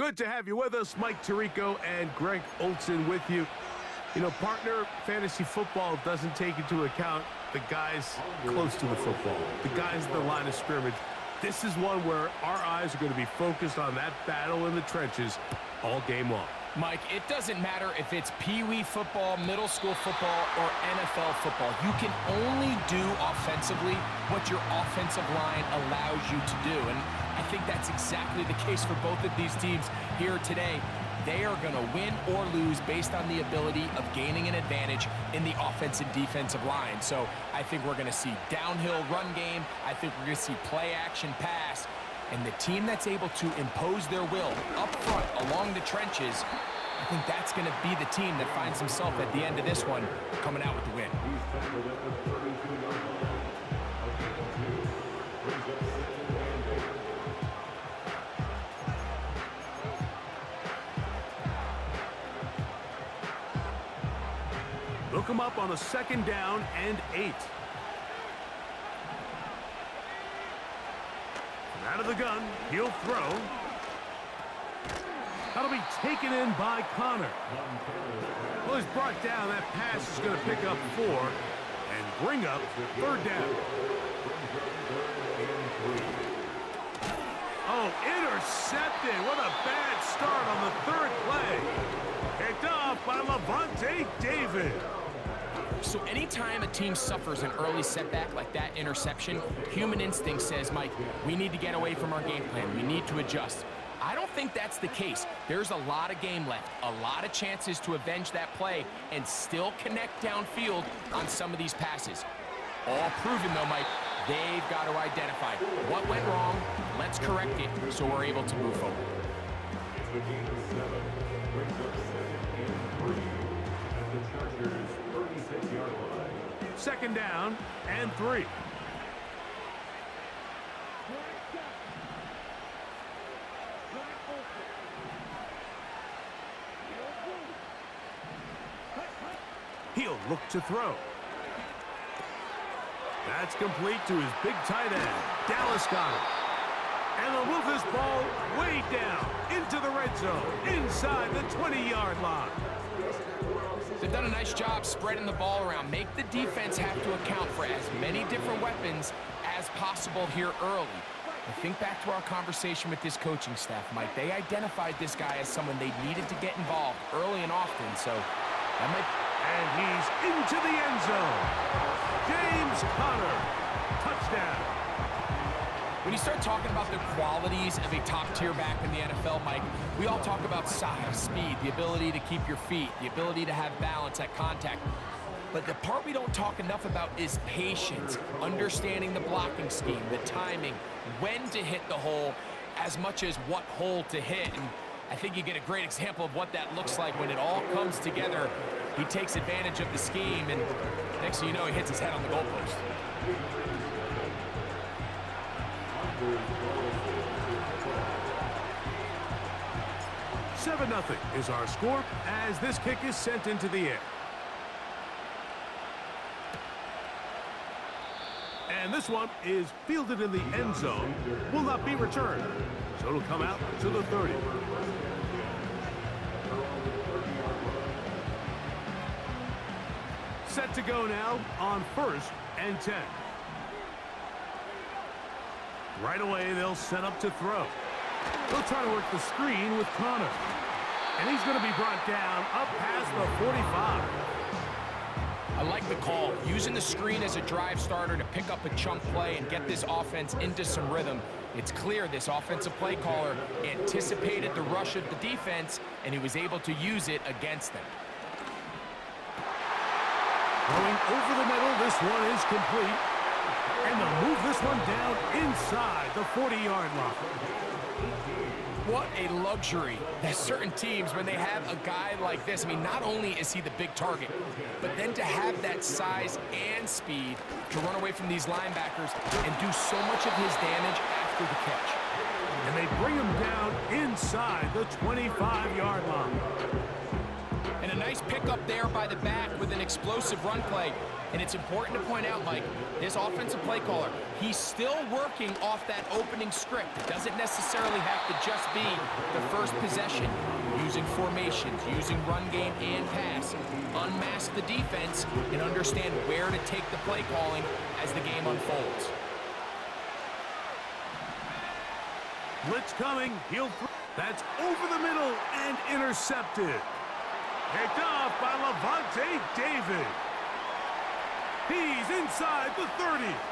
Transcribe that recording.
Good to have you with us. Mike Tirico and Greg Olson with you. You know, partner, fantasy football doesn't take into account the guys close to the football, the guys at the line of scrimmage. This is one where our eyes are going to be focused on that battle in the trenches all game long. Mike, it doesn't matter if it's Pee-wee football, middle school football, or NFL football. You can only do offensively what your offensive line allows you to do. And I think that's exactly the case for both of these teams here today. They are going to win or lose based on the ability of gaining an advantage in the offensive defensive line. So I think we're going to see downhill run game. I think we're going to see play action pass. And the team that's able to impose their will up front along the trenches, I think that's going to be the team that finds himself at the end of this one coming out with the win. Look him up on a 2nd down and 8. Out of the gun, he'll throw. That'll be taken in by Connor. Well, he's brought down. That pass is going to pick up 4 and bring up 3rd down. Oh, intercepted. What a bad start on the 3rd play. Picked off by Levante David. So anytime a team suffers an early setback like that interception, human instinct says, Mike, we need to get away from our game plan. We need to adjust. I don't think that's the case. There's a lot of game left, a lot of chances to avenge that play and still connect downfield on some of these passes. All proven, though, Mike, they've got to identify what went wrong. Let's correct it so we're able to move forward. 2nd down and 3. He'll look to throw. That's complete to his big tight end. Dallas got it. And they'll move this ball way down into the red zone, inside the 20-yard line. They've done a nice job spreading the ball around. Make the defense have to account for as many different weapons as possible here early. And think back to our conversation with this coaching staff, Mike. They identified this guy as someone they needed to get involved early and often. So that might... And he's into the end zone. James Conner, touchdown. When you start talking about the qualities of a top-tier back in the NFL, Mike, we all talk about size, speed, the ability to keep your feet, the ability to have balance at contact. But the part we don't talk enough about is patience, understanding the blocking scheme, the timing, when to hit the hole, as much as what hole to hit. And I think you get a great example of what that looks like when it all comes together. He takes advantage of the scheme, and next thing you know, he hits his head on the goalpost. 7-0 is our score as this kick is sent into the air. And this one is fielded in the end zone, will not be returned. So it'll come out to the 30. Set to go now on 1st and 10. Right away, they'll set up to throw. They'll try to work the screen with Connor. And he's going to be brought down up past the 45. I like the call, using the screen as a drive starter to pick up a chunk play and get this offense into some rhythm. It's clear this offensive play caller anticipated the rush of the defense, and he was able to use it against them. Going over the middle, this one is complete. And they'll move this one down inside the 40-yard line. What a luxury that certain teams, when they have a guy like this, I mean, not only is he the big target, but then to have that size and speed to run away from these linebackers and do so much of his damage after the catch. And they bring him down inside the 25-yard line. And And a nice pickup there by the back with an explosive run play. And it's important to point out, Mike, this offensive play caller, he's still working off that opening script. It doesn't necessarily have to just be the first possession. Using formations, using run game and pass. Unmask the defense and understand where to take the play calling as the game unfolds. Blitz coming. That's over the middle and intercepted. Picked off by Levante David. He's inside the 30.